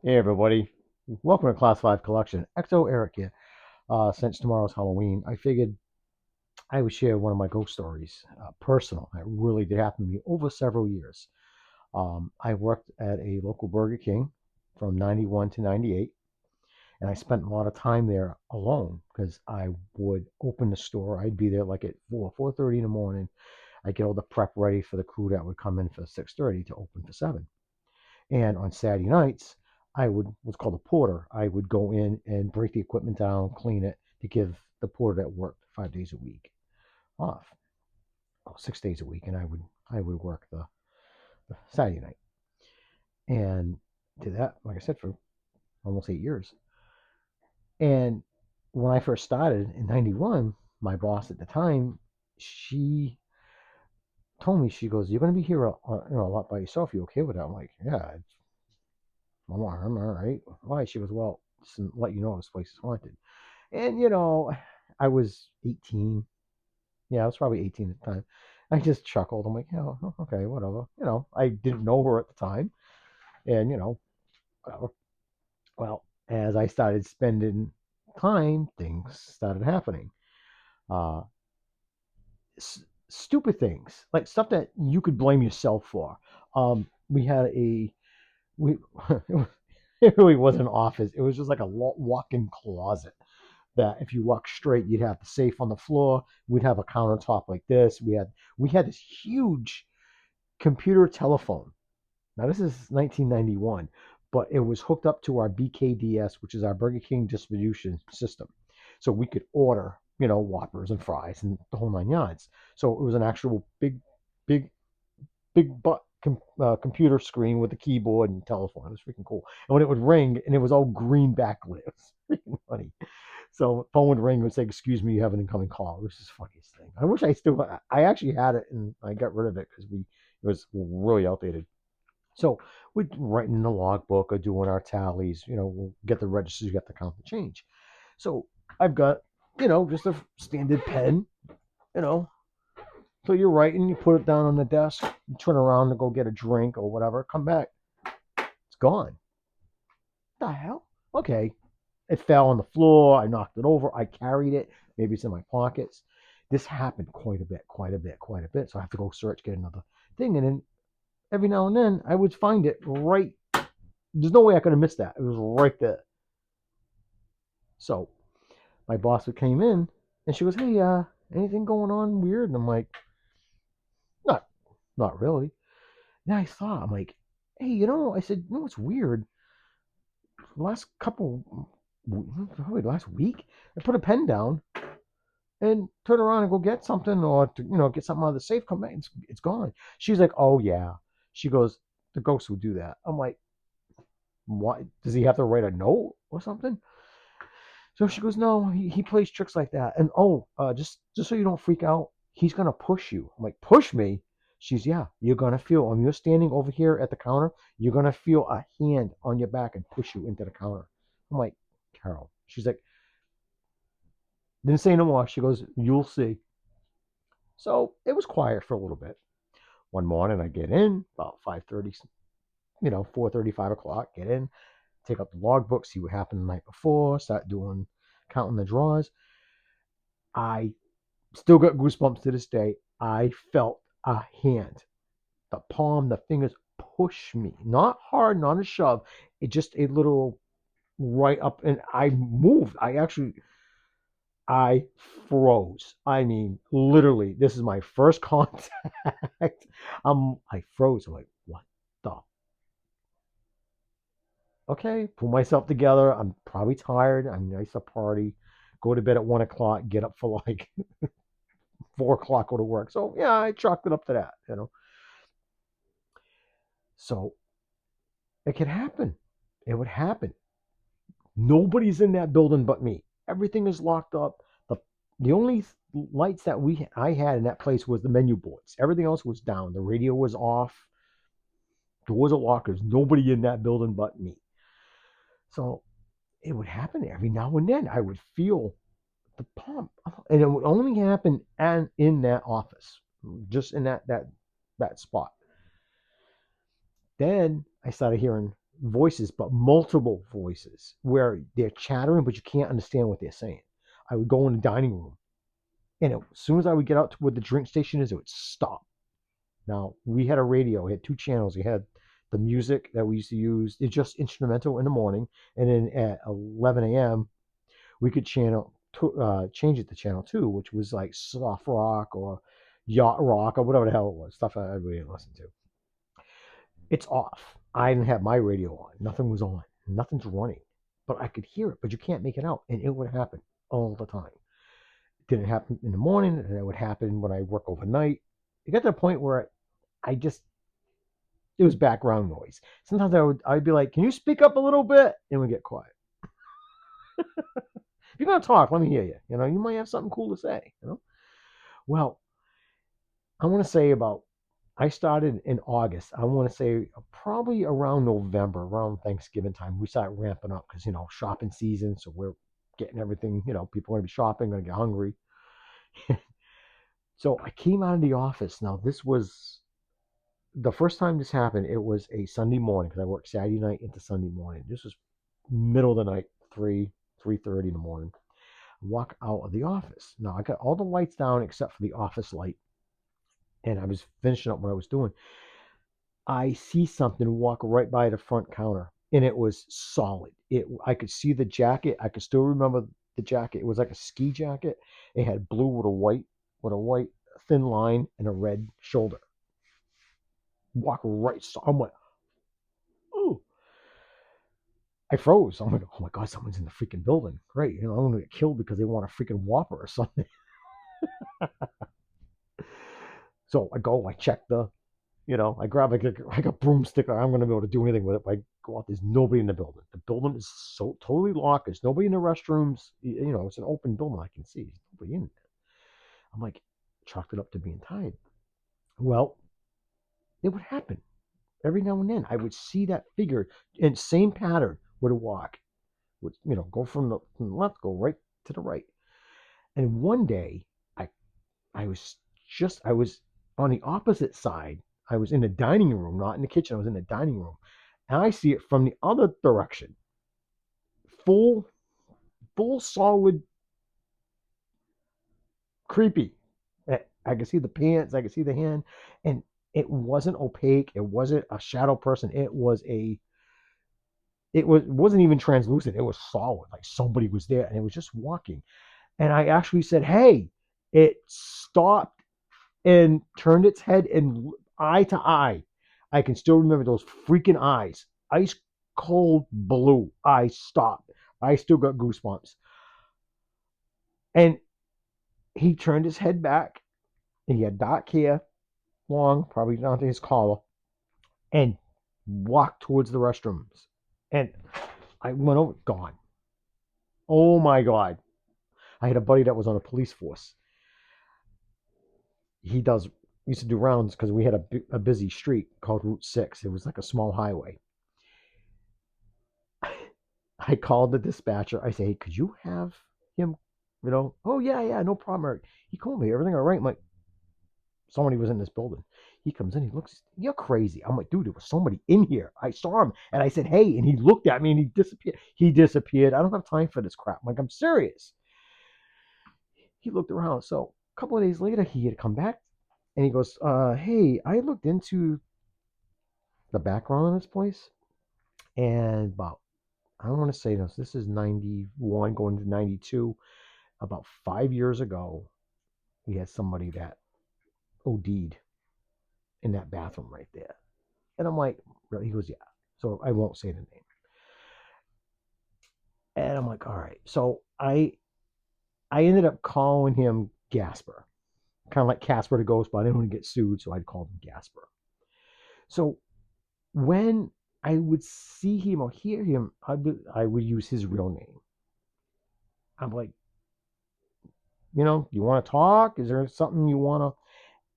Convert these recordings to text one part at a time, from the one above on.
Hey everybody, welcome to Class 5 Collection. XO Eric here. Since tomorrow's Halloween, I figured I would share one of my ghost stories, personal. It really did happen to me over several years. I worked at a local Burger King from 91 to 98, and I spent a lot of time there alone because I would open the store. I'd be there like at 4:30 in the morning. I'd get all the prep ready for the crew that would come in for 6:30 to open for 7. And on Saturday nights, I would what's called a porter. I would go in and break the equipment down, clean it to give the porter that worked 5 days a week off, 6 days a week, and I would work the Saturday night, and did that like I said for almost 8 years. And when I first started in '91, my boss at the time, she told me, she goes, "You're going to be here a lot by yourself. You okay with that?" I'm like, "Yeah, I'm all right." Why? She goes, "Well, just to let you know this place is haunted." And, I was 18. Yeah, I was probably 18 at the time. I just chuckled. I'm like, yeah, okay, whatever. I didn't know her at the time. And, whatever. Well, as I started spending time, things started happening. Uh, Stupid things, like stuff that you could blame yourself for. We had we, it really wasn't an office. It was just like a walk-in closet that if you walk straight, you'd have the safe on the floor. We'd have a countertop like this. We had this huge computer telephone. Now this is 1991, but it was hooked up to our BKDS, which is our Burger King distribution system. So we could order, Whoppers and fries and the whole 9 yards. So it was an actual big, big computer screen with a keyboard and telephone. It was freaking cool. And when it would ring, and it was all green backlit, it was freaking funny. So phone would ring and say, "Excuse me, you have an incoming call." It was just the funniest thing. I wish I actually had it, and I got rid of it because it was really outdated. So we'd write in the logbook or doing our tallies. We'll get the registers, you got to count the change. So I've got, just a standard pen, you know. So you're writing, you put it down on the desk, you turn around to go get a drink or whatever, come back, it's gone. What the hell? Okay, it fell on the floor. I knocked it over. I carried it. Maybe it's in my pockets. This happened quite a bit, quite a bit, quite a bit. So I have to go search, get another thing. And then every now and then I would find it right. There's no way I could have missed that. It was right there. So my boss came in and she goes, "Hey, anything going on weird?" And I'm like, "Not, not really." And I thought, I'm like, "Hey, I said, it's weird. Last couple, probably last week, I put a pen down and turn around and go get something or to, get something out of the safe. Come back, it's gone." She's like, "Oh yeah." She goes, "The ghost would do that." I'm like, "What? Does he have to write a note or something?" So she goes, "No, he plays tricks like that. And oh, just so you don't freak out, he's gonna push you." I'm like, "Push me?" She's, "Yeah, you're gonna feel when you're standing over here at the counter, you're gonna feel a hand on your back and push you into the counter." I'm like, "Carol." She's like, didn't say no more. She goes, "You'll see." So it was quiet for a little bit. One morning, I get in about 5:30, 4:30, 5 o'clock. Get in, take up the logbook, see what happened the night before, start doing counting the draws. I still got goosebumps to this day. I felt a hand, the palm, the fingers push me, not hard, not a shove. It just a little right up, and I moved. I froze. I mean, literally, this is my first contact. I froze. I'm like, what the? Okay, pull myself together. I'm probably tired. I mean, I used to party, go to bed at 1 o'clock, get up for like 4 o'clock, go to work. So yeah, I chalked it up to that. So it could happen. It would happen. Nobody's in that building but me. Everything is locked up. The only lights that I had in that place was the menu boards. Everything else was down. The radio was off. Doors are locked. There's nobody in that building but me. So it would happen every now and then. I would feel the pump, and it would only happen and in that office, just in that spot. Then I started hearing. voices, but multiple voices where they're chattering, but you can't understand what they're saying. I would go in the dining room, and as soon as I would get out to where the drink station is, it would stop. Now, we had a radio, we had two channels. We had the music that we used to use, it's just instrumental in the morning, and then at 11 a.m., we could change it to channel two, which was like soft rock or yacht rock or whatever the hell it was, stuff I really didn't listen to. It's off. I didn't have my radio on. Nothing was on. Nothing's running. But I could hear it, but you can't make it out. And it would happen all the time. It didn't happen in the morning, and it would happen when I work overnight. It got to the point where I just it was background noise. Sometimes I'd be like, "Can you speak up a little bit?" And we get quiet. If you're gonna talk, let me hear you. You might have something cool to say. Well, I want to say about I started in August. I want to say probably around November, around Thanksgiving time, we started ramping up because shopping season. So we're getting everything. People are gonna be shopping, gonna get hungry. So I came out of the office. Now this was the first time this happened. It was a Sunday morning because I worked Saturday night into Sunday morning. This was middle of the night, 3:30 in the morning. I walk out of the office. Now I got all the lights down except for the office light, and I was finishing up what I was doing. I see something walk right by the front counter, and it was solid. I could see the jacket. I could still remember the jacket. It was like a ski jacket. It had blue with a white thin line and a red shoulder. Walk right. So I'm like, ooh. I froze. I'm like, oh my god, someone's in the freaking building. Great, I'm gonna get killed because they want a freaking Whopper or something. So I check I grab like a broomstick. I'm gonna be able to do anything with it. But I go out. There's nobody in the building. The building is so totally locked. There's nobody in the restrooms. It's an open building. I can see. There's nobody in there. I'm like, chalked it up to being tired. Well, it would happen every now and then. I would see that figure in same pattern would walk. Would go from the left, go right to the right. And one day, I I was I was on the opposite side. I was in the dining room, not in the kitchen. I was in the dining room, and I see it from the other direction. Full, full solid, creepy. I could see the pants. I could see the hand, and it wasn't opaque. It wasn't a shadow person. It wasn't even translucent. It was solid, like somebody was there, and it was just walking. And I actually said, "Hey!" It stopped and turned its head and eye to eye. I can still remember those freaking eyes, ice cold blue. I stopped. I still got goosebumps. And he turned his head back, and he had dark hair, long, probably down to his collar, and walked towards the restrooms. And I went over, gone. Oh my god! I had a buddy that was on a police force. He used to do rounds because we had a busy street called Route 6. It was like a small highway. I called the dispatcher. I say, hey, could you have him, oh, yeah, yeah, no problem. He called me. Everything all right? I'm like, somebody was in this building. He comes in. He looks, you're crazy. I'm like, dude, there was somebody in here. I saw him. And I said, hey. And he looked at me and he disappeared. He disappeared. I don't have time for this crap. I'm like, I'm serious. He looked around. So a couple of days later, he had come back and he goes, hey, I looked into the background of this place. And about, I don't want to say this is 91 going to 92. About 5 years ago, we had somebody that OD'd in that bathroom right there. And I'm like, really? He goes, yeah. So I won't say the name. And I'm like, all right. So I ended up calling him Gasper, kind of like Casper the Ghost, but I didn't want to get sued, so I'd call him Gasper. So when I would see him or hear him, I would use his real name. I'm like, you want to talk? Is there something you want to?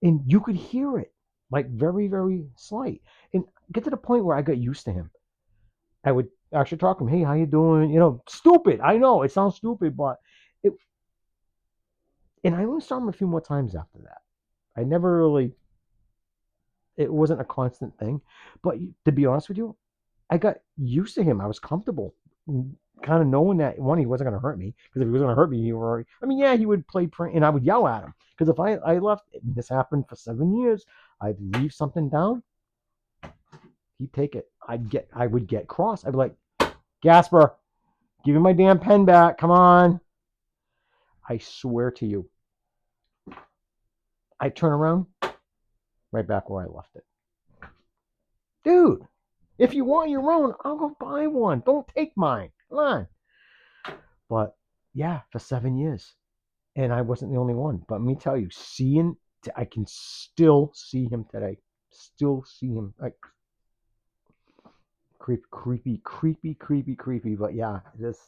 And you could hear it, like very, very slight. And get to the point where I got used to him. I would actually talk to him. Hey, how you doing? Stupid. I know it sounds stupid, but it. And I only saw him a few more times after that. I never really. It wasn't a constant thing, but to be honest with you, I got used to him. I was comfortable, kind of knowing that one, he wasn't going to hurt me. Because if he was going to hurt me, he were. I mean, yeah, he would play prank, and I would yell at him. Because if I left, this happened for 7 years. I'd leave something down. He'd take it. I would get cross. I'd be like, Gasper, give me my damn pen back. Come on. I swear to you. I turn around, right back where I left it. Dude, if you want your own, I'll go buy one. Don't take mine. Come on. But yeah, for 7 years. And I wasn't the only one. But let me tell you, I can still see him today. Still see him. Like, creepy. But yeah, this.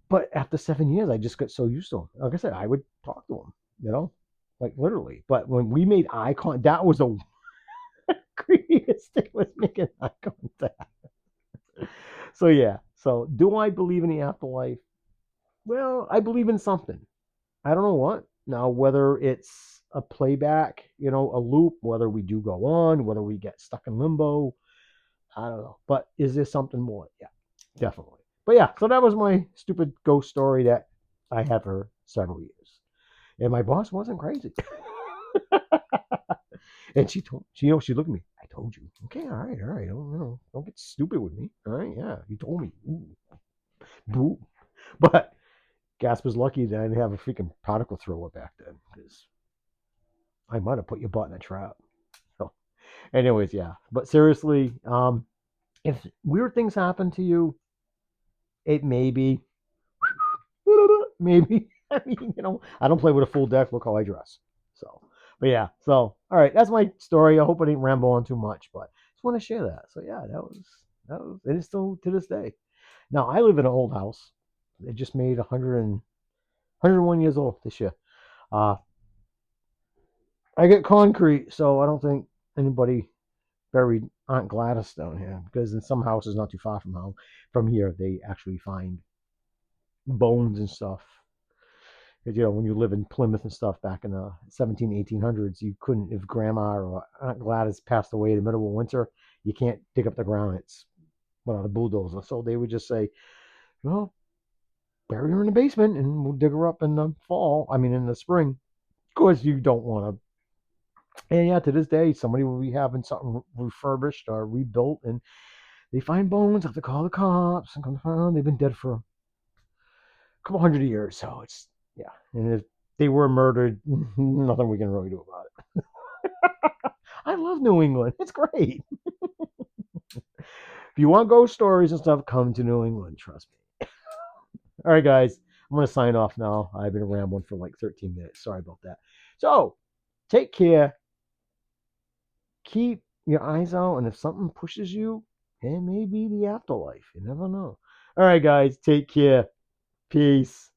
But after 7 years, I just got so used to him. Like I said, I would talk to him, like literally. But when we made eye contact, that was the creepiest thing, was making eye contact. So yeah. So do I believe in the afterlife? Well, I believe in something. I don't know what. Now, whether it's a playback, a loop, whether we do go on, whether we get stuck in limbo, I don't know. But is there something more? Yeah, definitely. But yeah, so that was my stupid ghost story that I had for several years. And my boss wasn't crazy. And she looked at me. I told you. Okay, all right. Don't get stupid with me. All right, yeah, you told me. Ooh, boo. But Gasper's lucky that I didn't have a freaking particle thrower back then, because I might have put your butt in a trap. So, anyways, yeah. But seriously, if weird things happen to you, it may be, maybe. I mean, I don't play with a full deck. Look how I dress. So, but yeah. So, all right, that's my story. I hope I didn't ramble on too much, but just want to share that. So yeah, that was. It is still to this day. Now I live in an old house. It just made 101 years old this year. Uh, I get concrete, so I don't think anybody buried Aunt Gladys down here, because in some houses not too far from here, they actually find bones and stuff. Because, when you live in Plymouth and stuff back in the 17, 1800s, you couldn't, if Grandma or Aunt Gladys passed away in the middle of winter, you can't dig up the ground. It's without a bulldozer. So they would just say, well, bury her in the basement and we'll dig her up in the fall. I mean, in the spring. Of course, you don't want to. And yeah, to this day, somebody will be having something refurbished or rebuilt, and they find bones, have to call the cops, and come find they've been dead for a couple hundred years. So it's, yeah. And if they were murdered, nothing we can really do about it. I love New England. It's great. If you want ghost stories and stuff, come to New England. Trust me. All right, guys. I'm going to sign off now. I've been rambling for like 13 minutes. Sorry about that. So, take care. Keep your eyes out, and if something pushes you, it may be the afterlife. You never know. All right, guys. Take care. Peace.